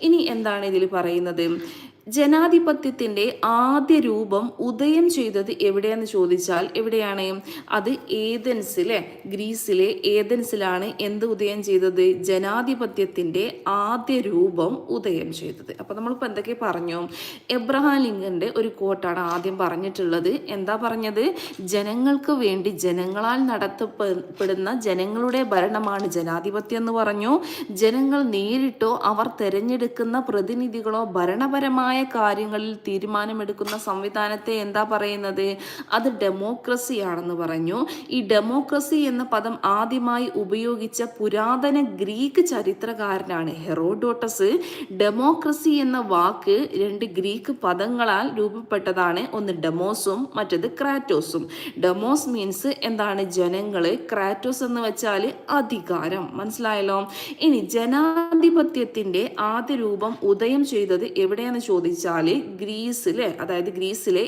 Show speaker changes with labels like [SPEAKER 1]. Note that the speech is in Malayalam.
[SPEAKER 1] ഇനി എന്താണ് ഇതിൽ പറയുന്നത്? ജനാധിപത്യത്തിൻ്റെ ആദ്യ രൂപം ഉദയം ചെയ്തത് എവിടെയാന്ന് ചോദിച്ചാൽ എവിടെയാണ്? അത് ഏതൻസിലെ, ഗ്രീസിലെ ഏതൻസിലാണ് എന്ത് ഉദയം ചെയ്തത്? ജനാധിപത്യത്തിൻ്റെ ആദ്യ രൂപം ഉദയം ചെയ്തത്. അപ്പോൾ നമ്മളിപ്പോൾ എന്തൊക്കെ പറഞ്ഞു? എബ്രഹാം ലിങ്കൻ്റെ ഒരു കോട്ടാണ് ആദ്യം പറഞ്ഞിട്ടുള്ളത്. എന്താ പറഞ്ഞത്? ജനങ്ങൾക്ക് വേണ്ടി ജനങ്ങളാൽ നടത്തപ്പെടുന്ന ജനങ്ങളുടെ ഭരണമാണ് ജനാധിപത്യം എന്ന് പറഞ്ഞു. ജനങ്ങൾ നേരിട്ടോ അവർ തിരഞ്ഞെടുക്കുന്ന പ്രതിനിധികളോ ഭരണപരമായ കാര്യങ്ങളിൽ തീരുമാനമെടുക്കുന്ന സംവിധാനത്തെ എന്താ പറയുന്നത്? അത് ഡെമോക്രസിയാണെന്ന് പറഞ്ഞു. ഈ ഡെമോക്രസി എന്ന പദം ആദ്യമായി ഉപയോഗിച്ച പുരാതന ഗ്രീക്ക് ചരിത്രകാരനാണ് ഹെറോഡോട്ടസ്. ഡെമോക്രസി എന്ന വാക്ക് രണ്ട് ഗ്രീക്ക് പദങ്ങളാൽ രൂപപ്പെട്ടതാണ്. ഒന്ന് ഡെമോസും മറ്റത് ക്രാറ്റോസും. ഡെമോസ് മീൻസ് എന്താണ്? ജനങ്ങള്. ക്രാറ്റോസ് എന്ന് വെച്ചാൽ അധികാരം. മനസ്സിലായല്ലോ? ഇനി ജനാധിപത്യത്തിന്റെ ആദ്യ രൂപം ഉദയം ചെയ്തത് എവിടെയാന്ന് ചോദിച്ചാൽ ഗ്രീസിലെ, അതായത് ഗ്രീസിലെ